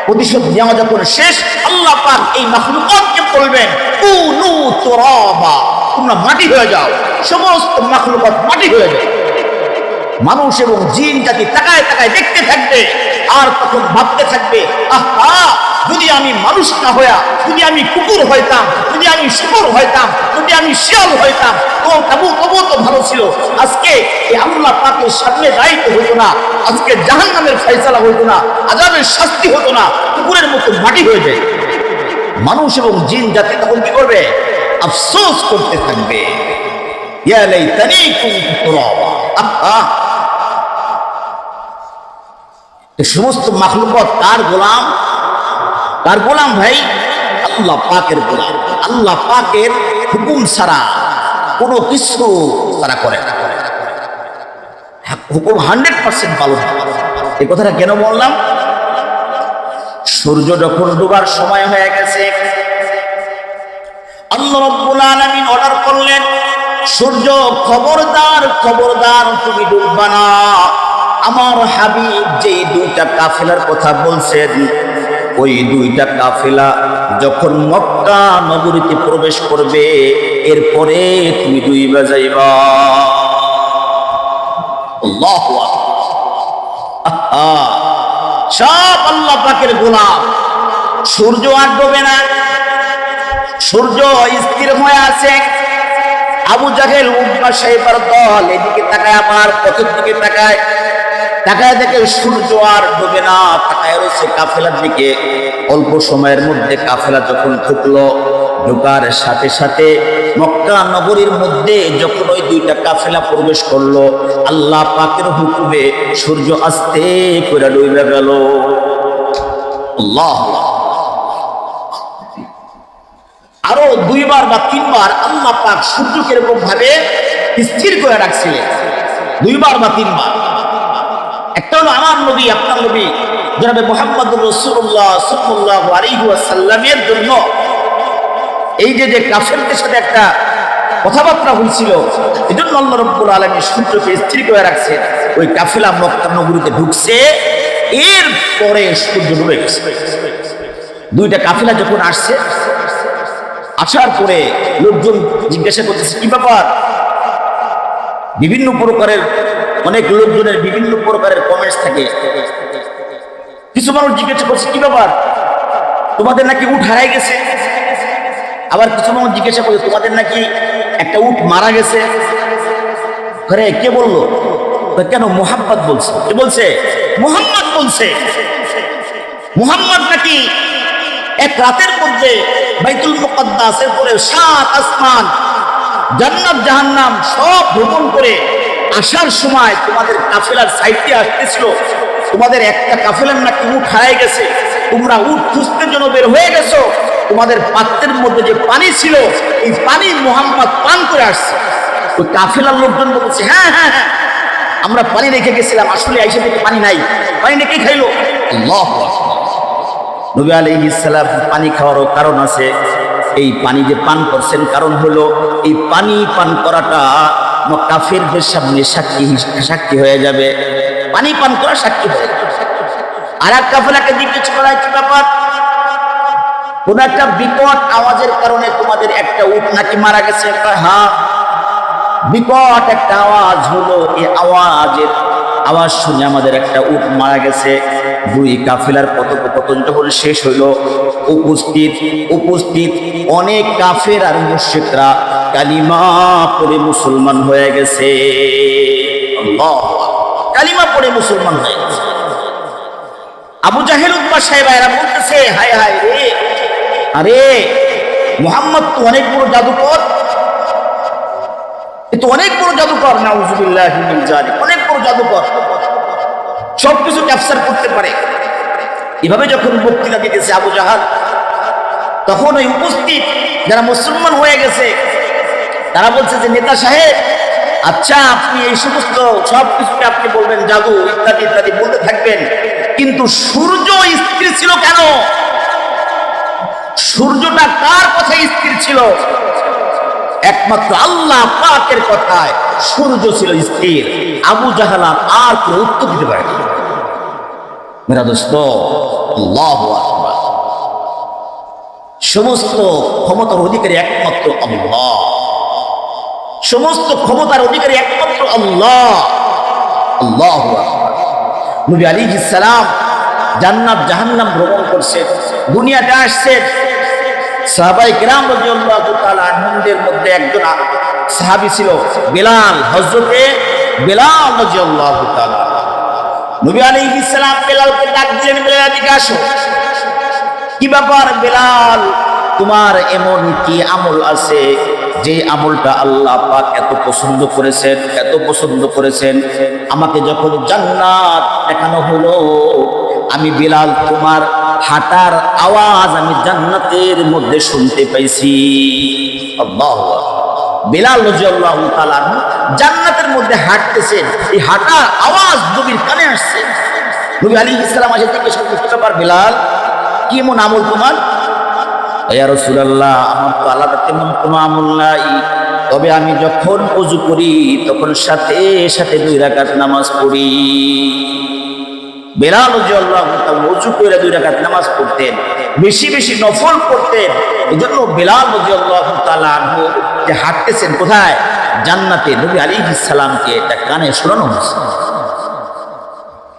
প্রতিশোধ নেওয়া যখন শেষ, আল্লাহ পাক এই মাখলুকাতকে বলবেন, কুনু তুরাবা, তোমরা মাটি হয়ে যাও। সমস্ত মাখলুকাত মাটি হয়ে যায়। মানুষ এবং জিন জাতি তাকায় দেখতে থাকবে, আর তখন ভাবতে থাকবে, আহা, যদি আমি মানুষ না হইয়া, যদি আমি কুকুর হইতাম, যদি আমি শুকর হইতাম, যদি আমি শিয়াল হইতাম, তবু তো ভালো ছিল। আজকে এই আল্লাহ পাকের সামনে দাঁড়াইতে হতো না, আজকে জাহান্নামের ফয়সালা হতো না, আযাবের শাস্তি হতো না, কুকুরের মতো মাটি হয়ে যায়। মানুষ এবং জিন জাতি তখন কি করবে? আফসোস করতে থাকবে, ইয়া লাইতানি কুনতু তুরাবা। আহা, এই সমস্ত মাখলুকাত কার গোলাম? কার গোলাম ভাই? আল্লাহ পাকের গোলাম। আল্লাহ পাকের হুকুম ছাড়া কোনো কিছু তারা করে না। হুকুম 100% পালন। এই কথাটা কেন বললাম? সূর্য যখন ডুবার সময় হয়ে গেছে, আল্লাহ রাব্বুল আলামিন অর্ডার করলেন, সূর্য খবরদার, তুমি ডুববা না। আমার হাবিব যেই দুইটা কাফেলার কথা বলছেন, ওই দুইটা কাফেলা যখন মক্কা নগরীতে প্রবেশ করবে, এরপরে তুমি ডুইবা যাইবা। আল্লাহু আকবার। সব আল্লাহ পাকের গোলাম। সূর্য আর ডোবে না, সূর্য স্থির হয়ে আছে। আবু জাহেল, উতবা সাইবার দল এদিকে তাকায়, আবার পথের দিকে তাকায় দেখে সূর্য আর ডোবে না, তাকায় রয়েছে কাফেলার দিকে। অল্প সময়ের মধ্যে কাফেলা যখন ঢুকলো, ঢোকার সাথে সাথে মক্কা নগরীর মধ্যে যখন ওই দুইটা কাফেলা প্রবেশ করলো, আল্লাহ পাকের হুকুমে সূর্য আস্তে করে ডুবে গেল। আল্লাহ, আরো 2 বার বা 3 বার আল্লাহ পাক সূর্যকে এরকম ভাবে স্থির করে রাখছিলেন, 2 বার বা 3 বার। একটা হলো আমার নবী, আপনার নবী জনাবে মুহাম্মদুর রাসূলুল্লাহ সাল্লাল্লাহু আলাইহি ওয়াসাল্লামের জন্য এই যে কাফেরদের সাথে একটা কথাবার্তা হয়েছিল, এজন্য আল্লাহ রাব্বুল আলামিন সূর্যকে স্থির করে রাখছেন। ওই কাফেলা মক্কা নগরীতে ঢুকছে, এর পরে সূর্য ডুবে গেছে। দুইটা কাফেলা যখন আসছে, আসার পরে লোকজন জিজ্ঞাসা করতেছে, কি ব্যাপার? বিভিন্ন প্রকারের, অনেক লোকজনের বিভিন্ন প্রকারের কমেন্টস থাকে। কিছু মানুষ জিজ্ঞাসা করছে, কি ব্যাপার, তোমাদের নাকি উট হারাই গেছে? আবার কিছু মানুষ জিজ্ঞাসা করছে, তোমাদের নাকি একটা উট মারা গেছে। আরে কে বললো? কেন? মুহাম্মদ বলছে। কে বলছে? মুহাম্মদ বলছে। মুহাম্মদ নাকি এক রাতের মধ্যে বাইতুল মুকাদ্দাসের পরে 7 আসমান জান্নাত জাহান্নাম সব ভ্রমণ করে আসার সময় তোমাদের কাফেলার সাইডে আসতেছিল, তোমাদের একটা কাফেলার নাকি উট হারাই গেছে, তোমরা উট খুঁজতে জন্য বের হয়ে গেছো, তোমাদের পাত্রের মধ্যে যে পানি ছিল এই পানি মুহাম্মদ পান করে আসছে। ওই কাফেলার লোকজন বলছে, হ্যাঁ হ্যাঁ হ্যাঁ আমরা পানি রেখে গেছিলাম, আসলে আইসা থেকে পানি নাই, পানি রেখে খাইলো। আল্লাহু আকবার। নবী আলাইহিস সালাম পানি খাওয়ারও কারণ আছে। এই পানি যে পান করছেন কারণ হলো এই পানি পান করাটা কাফেরদের সামনে সাক্ষী হয়ে যাবে, পানি পান করা সাক্ষী হয়ে যাবে। আর এক কাফেলাকে জিজ্ঞেস করা, কি ব্যাপার, কোন একটা বিকট আওয়াজের কারণে তোমাদের একটা উট নাকি মারা গেছে? হ্যাঁ, বিকট একটা আওয়াজ হলো, এই আওয়াজ শুনে আমাদের একটা উট মারা গেছে। দুই কাফেলার কথোপকথন যখন শেষ হইল, উপস্থিত অনেক কাফের আর মুশরিকরা কালিমা পড়ে মুসলমান হয়ে গেছে। আল্লাহ, কালিমা পড়ে মুসলমান হয়ে গেছে। আবু জাহেল উতবা সাহেবেরা বলতেছে, হায় হায় রে, আরে মুহাম্মদ তো অনেক বড় জাদুকর, তো অনেক বড় জাদুকর, নাউজুবিল্লাহি মিন যালিক, অনেক বড় জাদুকর, সবকিছু ক্যাপচার করতে পারে। এভাবে যখন বক্তৃতা দিতেছে আবু জাহাল, তখন ওই উপস্থিত যারা মুসলমান হয়ে গেছে তারা বলছে যে, নেতা সাহেব, আচ্ছা আপনি এই সমস্ত সবকিছুকে আপনি বলবেন জাদু ইত্যাদি ইত্যাদি বলতে থাকবেন, কিন্তু সূর্য স্থির ছিল কেন? সূর্যটা কার কথায় স্থির ছিল? একমাত্র আল্লাহ পাকের কথায় সূর্য ছিল স্থির। আবু জাহাল আর কোনো উত্তর দিতে পারে না। মেরা দোস্ত, আল্লাহু আকবার। সমস্ত ক্ষমতার অধিকারী একমাত্র আল্লাহ, সমস্ত ক্ষমতার অধিকারী একমাত্র আল্লাহ। আল্লাহু আকবার। নবী আলাইহিস সালাম জান্নাত জাহান্নাম ভ্রমণ করছেন, দুনিয়াতে আসছেন। সাহাবায়ে কেরাম রাদিয়াল্লাহু তাআলা আনহুদের মধ্যে একজন সাহাবী ছিল বেলাল, হযরতে বেলাল রাদিয়াল্লাহু তাআলা। নবী আলাইহিস সালাম বেলালকে ডাক দিলেন, বেলাল এদিকে আসো। কি ব্যাপার বেলাল, তোমার এমন কি আমল আছে যে আমলটা আল্লাহ পাক এত পছন্দ করেছেন? আমাকে যখন জান্নাত দেখানো হলো, আমি বেলাল তোমার হাঁটার আওয়াজ আমি জান্নাতের মধ্যে শুনতে পাইছি। আল্লাহু আকবার। বেলাল রাদিয়াল্লাহু তাআলা জান্নাতের মধ্যে হাঁটতেছেন, এই হাঁটার আওয়াজ নবীর কানে আসছে। নবী আলাইহিস সালাম এসে জিজ্ঞেস করলেন, কি ব্যাপার বেলাল, কি এমন আমল তোমার? ইয়া রাসূলুল্লাহ, আমার তো আলাদা তেমন কোনো আমল নাই, তবে আমি যখন ওযু করি তখন সাথে সাথে 2 রাকাত নামাজ পড়ি। বেলাল রাদিয়াল্লাহু তাআলা ওযু করে 2 রাকাত নামাজ পড়তেন, বেশি বেশি নফল পড়তেন। এজন্য বেলাল রাদিয়াল্লাহু তাআলা আনহু যে হাঁটতেছেন কোথায়? জান্নাতে। নবী আলাইহিস সালামকে এটা কানে শোনানো হয়েছে।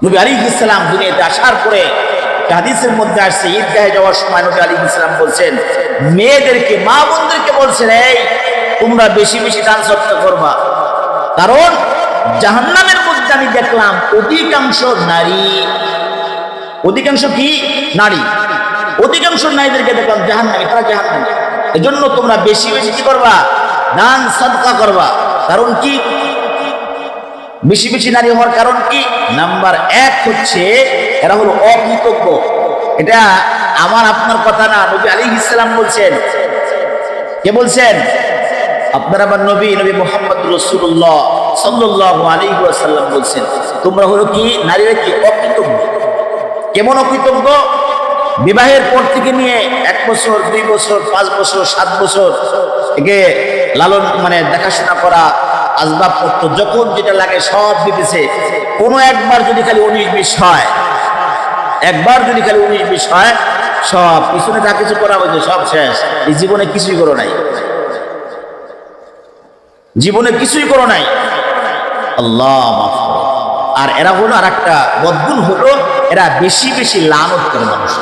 নবী আলাইহিস সালাম দুনিয়াতে আসার পরে হাদিসের মধ্যে আসছে, ঈদগাহে যাওয়ার সময় নবী আলাইহিস সালাম বলছেন, মেয়েদেরকে, মা বোনদেরকে বলছেন, এই তোমরা বেশি বেশি দান সদকা করবা, কারণ জাহান্নামের মধ্যে আমি দেখলাম অধিকাংশ নারী, অধিকাংশ কি নারী, অধিকাংশ নারীদেরকে দেখলাম জাহান্নামী, তারা জাহান্নামী। এজন্য তোমরা বেশি বেশি কি করবা? দান সদকা করবা। কারণ কি? বেশি বেশি নারী হওয়ার কারণ কি? নাম্বার 1 হচ্ছে এরা হলো অকৃতজ্ঞ। এটা আমার আপনার কথা না, নবী আলাইহিস সালাম বলছেন। কে বলছেন? আপনার আবার নবী মুহাম্মদ রাসূলুল্লাহ সাল্লাল্লাহু আলাইহি ওয়াসাল্লাম বলছেন, তোমরা হলো কি নারীরা কি অকৃতজ্ঞ। কেমন অকৃতজ্ঞ? বিবাহের পর থেকে নিয়ে 1 বছর 2 বছর 5 বছর 7 বছর একে লালন দেখাশোনা করা, আসবাবপত্র যখন যেটা লাগে সব দিতেছে, কোনো একবার যদি খালি 19-20 হয়, একবার যদি খালি 19-20 হয়, সব পিছনে যা কিছু করা হয়েছে সব শেষ। এই জীবনে কিছুই করো নাই, জীবনে কিছুই করো নাই। আল্লাহ মাফ করো। আর এরা হলো আর একটা বদগুণ হলো, এরা বেশি বেশি লানত করে মানুষ।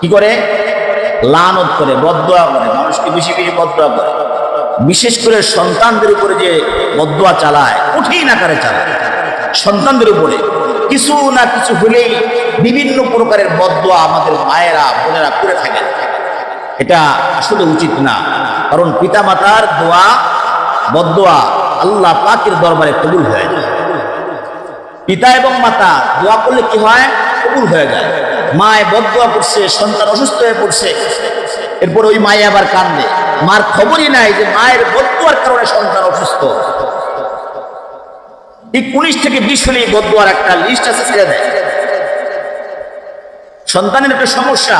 কি করে? লানত করে, বদদোয়া করে, মানুষকে বেশি বেশি বদদোয়া করে। বিশেষ করে সন্তানদের উপরে যে বদদোয়া চালায়, কঠিন আকারে চালায় সন্তানদের উপরে। কিছু না কিছু হলেই বিভিন্ন প্রকারের বদদোয়া আমাদের মায়েরা বোনেরা করে থাকেন। এটা আসলে উচিত না। কারণ পিতা মাতার দোয়া বদদোয়া আল্লাহ পাকের দরবারে কবুল হয়ে যায়। পিতা এবং মাতা দোয়া করলে কি হয়? কবুল হয়ে যায়। মায় বদদোয়া করছে, সন্তান অসুস্থ হয়ে পড়ছে, এরপর ওই মায়ে আবার কান্দে, মার খবরই নাই যে মায়ের বদদোয়ার কারণে সন্তান অসুস্থ। এই 19 থেকে 20 হলেই বদদোয়ার একটা লিস্ট আছে, ছেড়ে দেয়। সন্তানের একটা সমস্যা,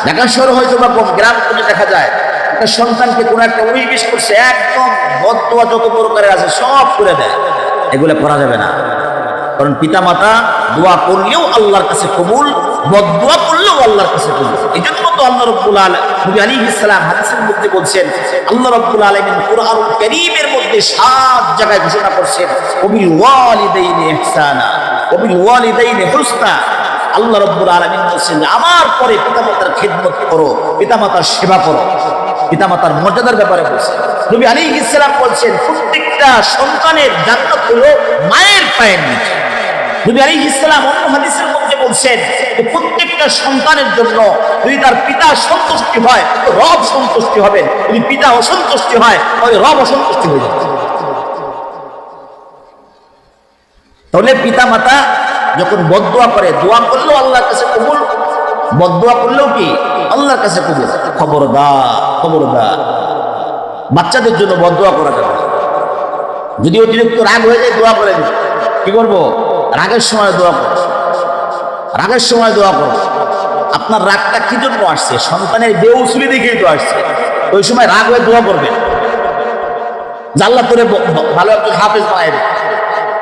ঢাকা শহর হয়তো বা কম, গ্রাম থেকে দেখা যায় একটা সন্তানকে কোনো একটা 19-20 করছে, একদম বদদোয়া যত প্রকারের আছে সব করে দেয়। এগুলো করা যাবে না, কারণ পিতা মাতা দোয়া করলেও আল্লাহর কাছে কবুল, বদদোয়া করলেও আল্লাহর কাছে কবুল। এই জন্য তো আল্লাহ রাব্বুল আলামিন নবী আলাইহিস সালাম হাদিসের মধ্যে বলছেন, আল্লাহ রাব্বুল আলামিন কুরআনুল কারীমের মধ্যে 7 জায়গায় ঘোষণা করছেন ওয়াবিল ওয়ালিদাইনি ইহসানা ওয়াবিল ওয়ালিদাইনি হুসনা। আল্লাহ রাব্বুল আলামিন বলছেন আমার পরে পিতামাতার খিদমত করো, পিতামাতার সেবা করো, পিতামাতার মর্যাদার ব্যাপারে বলছেন। নবী আলাইহিস সালাম বলছেন প্রত্যেকটা সন্তানের জান্নাত হলো মায়ের পায়ের নিচে। নবী আলাইহিস সালাম অন্য হাদিসের মধ্যে বলছেন যে প্রত্যেকটা সন্তানের জন্য যদি তার পিতা সন্তুষ্টি হয় তো রব সন্তুষ্টি হবেন, যদি পিতা অসন্তুষ্টি হয় তবে রব অসন্তুষ্টি হয়ে যাবে। তাহলে পিতা মাতা যখন বদদোয়া করে, দোয়া করলেও আল্লাহর কাছে কবুল, বদদোয়া করলেও কি আল্লাহর কাছে কবুল। খবরদার বাচ্চাদের জন্য বদদোয়া করা যাবে না। যদি অতিরিক্ত রাগ হয়ে যায় দোয়া করে দিবে, কি করবো? রাগের সময় দোয়া করো, রাগের সময় দোয়া করো। আপনার রাগটা কি জন্য আসছে? সন্তানের বেউসুলি দেখেই তো আসছে। ওই সময় রাগ হয়ে দোয়া করবেন, আল্লাহ তোরে ভালো একজন হাফেজ বানায় দেবে,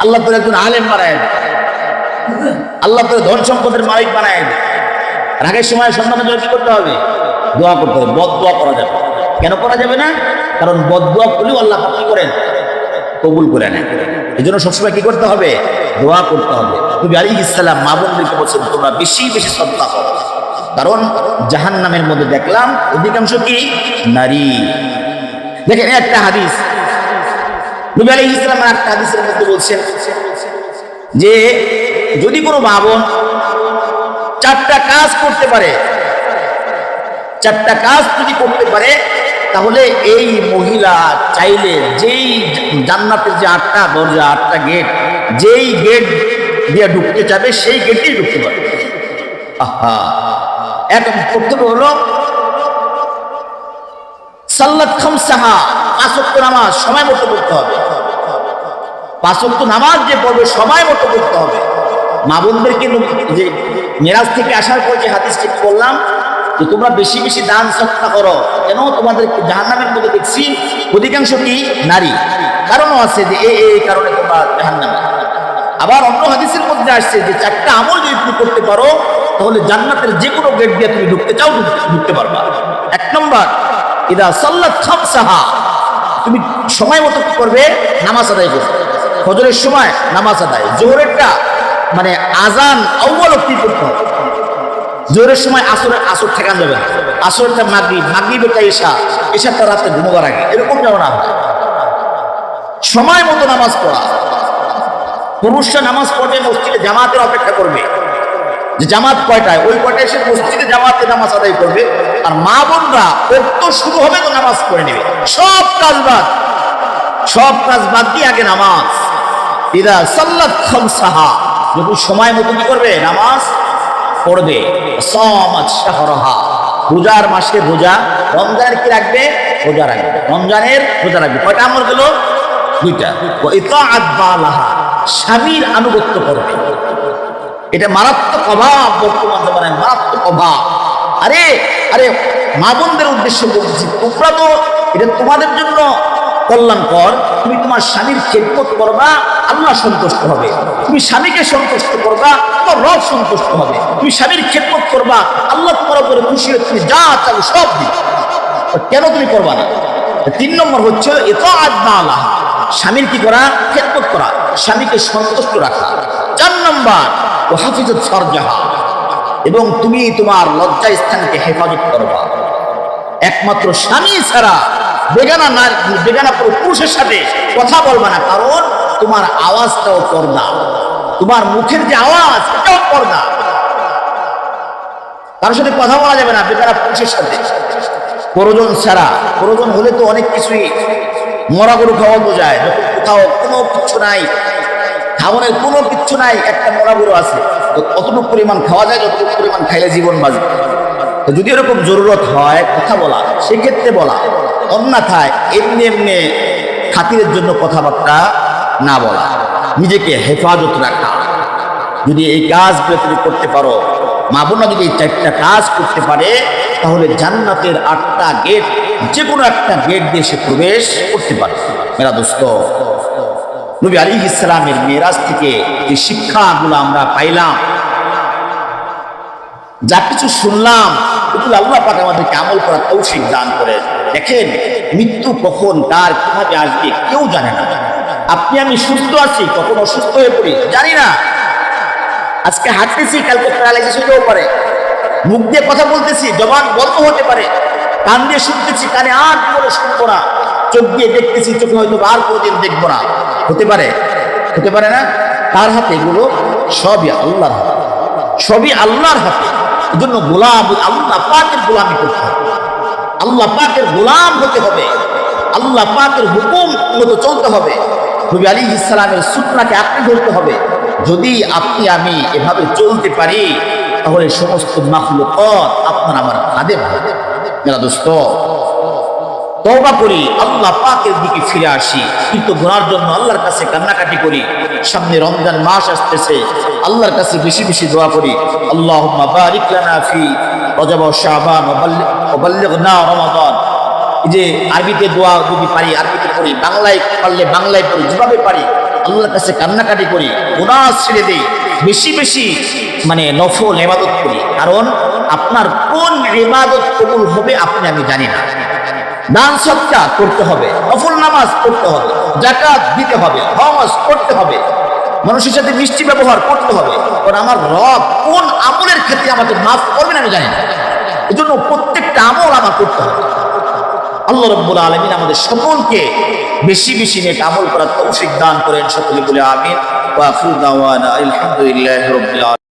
আল্লাহ তোরে একজন আলেম বানায় দেবে, আল্লাহ তোরে ধন সম্পদের মালিক বানায় দেবে। রাগের সময় সন্তানের জন্য কি করতে হবে? দোয়া করতে হবে। বদদোয়া করা যাবে। কেন করা যাবে না? কারণ বদদোয়া করলেও আল্লাহ কি করেন? কবুল করে নেন। এই জন্য সবসময় কি করতে হবে? দোয়া করতে হবে। নবী আলাইহিস সালাম মা বোনদেরকে বলছেন তোমরা বেশি বেশি সাদকা করো, কারণ জাহান্নামের মধ্যে দেখলাম অধিকাংশ কি নারী। দেখেন একটা হাদিস, নবী আলাইহিস সালাম একটা হাদিসের মধ্যে বলছেন যে যদি কোনো মা বোন 4টা কাজ করতে পারে, 4টা কাজ যদি করতে পারে, তাহলে এই মহিলা চাইলে যেই জান্নাতের যে 8টা দরজা, 8টা গেট, যেই গেট দিয়ে ঢুকতে যাবে সেই গেটেই ঢুকতে পারবে। এখন প্রথমে হলো সাল্লাত খামসাহা, 5 ওয়াক্ত নামাজ সময় মতো পড়তে হবে। 5 ওয়াক্ত নামাজ যে পড়বে সময় মতো পড়তে হবে। মা বোনদেরকে যে মেরাজ থেকে আসার পর যে হাদিসটি বললাম যে তোমরা বেশি বেশি দান সদকা করো, কেন? তোমাদের জাহান্নামের মধ্যে দেখছি অধিকাংশ কি নারী। কারণও আছে যে এই কারণে তোমরা জাহান্নামে। আবার অন্য হাদিসের মধ্যে আসছে যে 4টা আমল যদি তুমি করতে পারো তাহলে জান্নাতের যে কোনো গেট দিয়ে তুমি ঢুকতে চাও ঢুকতে পারবা। 1 নম্বর ইদা সাল্লাত খামসাহা, তুমি সময় মতো কি করবে? নামাজ আদায় করবে। ফজরের সময় নামাজ আদায়, জোহরেরটা মানে আজান আউয়াল ওয়াক্তি করতে হবে। জোহরের সময় আসর ঠেকান যাবে না, আসরটা মাগরিবটা এশাটা রাতে ঘুমাবার আগে, এরকম যেন না হয়। সময় মতো নামাজ পড়া। পুরুষরা নামাজ পড়বে মসজিদে জামাতের অপেক্ষা করবে যে জামাত কয়টায়, ওই কয়টায় এসে মসজিদে জামাতে নামাজ আদায় করবে। আর মা বোনরা পড়তে শুরু হবে তো নামাজ পড়ে নেবে। সব কাজ বাদ দিয়ে আগে নামাজ। ইদা সাল্লাত খামসাহা, যখন সময় মতো কি করবে? নামাজ পড়বে। সামাত শাহরাহা, রোজার মাসে রোজা, রমজানের কি রাখবে? রোজা রাখবে। রমজানের রোজা রাখবে। কয়টা আমল গেল? 2টা। ওয়া ইতাআত বালাহা, স্বামীর আনুগত্য করবে। এটা মারাত্মক অভাব বর্তমান জামানায়, মারাত্মক অভাব। আরে মা বোনদের উদ্দেশ্যে বলছি, তোমরা তো এটা তোমাদের জন্য কল্যাণকর। তুমি তোমার স্বামীর খেদমত করবা, আল্লাহ সন্তুষ্ট হবে। তুমি স্বামীকে সন্তুষ্ট করবা, তোমার রব সন্তুষ্ট হবে। তুমি স্বামীর খেদমত করবা, আল্লাহ তোমার উপরে খুশি হয়ে তুমি যা চাও সব দিবে। কেন তুমি করবা না? 3 নম্বর হচ্ছে ইতাআত বালাহা, স্বামীর কি করা? খেদমত করা, স্বামীকে সন্তুষ্ট রাখা। 4 নম্বর ওয়া হাফিজাত ফারজাহা, এবং তুমি তোমার লজ্জা স্থানকে হেফাজত করবা। একমাত্র স্বামী ছাড়া বেগানা পুরুষের সাথে কথা বলবা না, কারণ তোমার আওয়াজটাও পর্দা, তোমার মুখের যে আওয়াজ এটাও পর্দা। কারোর সাথে কথা বলা যাবে না বেগানা পুরুষের সাথে। প্রয়োজন ছাড়া, প্রয়োজন হলে তো অনেক কিছুই, মরা গরু খাওয়ানো যায়, যখন কোথাও কোনো কিচ্ছু নাই, খাওয়ানোর কোনো কিচ্ছু নাই, একটা মরা গরু আছে, তো কতটুকু পরিমাণ খাওয়া যায়, যতটুকু পরিমাণ খাইলে জীবন বাঁচবে। তো যদি এরকম জরুরত হয় কথা বলা, সেক্ষেত্রে বলা, অন্যথায় এমনি এমনি খাতিরের জন্য কথাবার্তা না বলা, নিজেকে হেফাজত রাখা। যদি এই কাজগুলো তুমি করতে পারো, মা বোনরা যদি এই 4টা কাজ করতে পারে, তাহলে জান্নাতের 8টা গেট, যে কোনো একটা গেট দিয়ে সে প্রবেশ করতে পারে। মেরা দোস্ত, নবী আলাইহিস সালামের মেরাজ থেকে যে শিক্ষাগুলো আমরা পাইলাম, যা কিছু শুনলাম, এগুলো আল্লাহ পাক আমাদেরকে আমল করার তৌফিক দান করে। দেখেন, মৃত্যু কখন কার কিভাবে আসবে কেউ জানে না। আপনি আমি সুস্থ আছি, কখন অসুস্থ হয়ে পড়ি জানি না। আজকে হাঁটতেছি, কালকে প্যারালাইসিস হতেও পারে। মুখ দিয়ে কথা বলতেছি, জবান বন্ধ হতে পারে। কান দিয়ে শুনতেছি, কানে আর জীবনে শুনবো না। চোখ দিয়ে দেখতেছি, চোখে হয়তো আর কোনোদিন দেখবো না। হতে পারে, হতে পারে না? তার হাতে এগুলো সবই আল্লাহর হাতে, সবই আল্লাহর হাতে। এই জন্য গোলাম, আল্লাহ পাকের গোলামি করতে হবে, আল্লাহ পাকের গোলাম হতে হবে, আল্লাহ পাকের হুকুম মতো চলতে হবে, নবী আলাইহিস সালামের সুন্নাহকে আঁকড়ে ধরতে হবে। যদি আপনি আমি এভাবে চলতে পারি, তাহলে সমস্ত মাখলুকাত আপনার আমার খাদেম হবে। মেরা দোস্ত, তওবা করি, আল্লাহ পাকের দিকে ফিরে আসি, কিন্তু গুনার জন্য আল্লাহর কাছে কান্নাকাটি করি। সামনে রমজান মাস আসতেছে, আল্লাহর কাছে বেশি বেশি দোয়া করি, আল্লাহুম্মা বারিক লানা ফি রজব ওয়া শাবান ওয়া বাল্লিগনা রমাদান। এই যে আরবিতে দোয়া যদি পারি আরবিতে পড়ি, বাংলায় পারলে বাংলায় পড়ি, যেভাবে পারি আল্লাহর কাছে কান্নাকাটি করি, গুনাহ ছেড়ে দেই, বেশি বেশি নফল ইবাদত করি। কারণ আপনার কোন ইবাদত কবুল হবে আপনি আমি জানি না। দান সদকা করতে হবে, নফল নামাজ পড়তে হবে, যাকাত দিতে হবে, হজ করতে হবে, মানুষের সাথে মিষ্টি ব্যবহার করতে হবে। কারণ আমার রব কোন আমলের ক্ষেত্রে আমাকে মাফ করবেন আমি জানি না। এজন্য প্রত্যেকটা আমল আমার করতে হবে। আল্লাহ রাব্বুল আলামিন আমাদের সকলকে বেশি বেশি নেক আমল করার তৌফিক দান করেন। সকলে বলে আমিন। ওয়া আখিরু দাওয়ানা আলহামদুলিল্লাহি রাব্বিল আলামিন।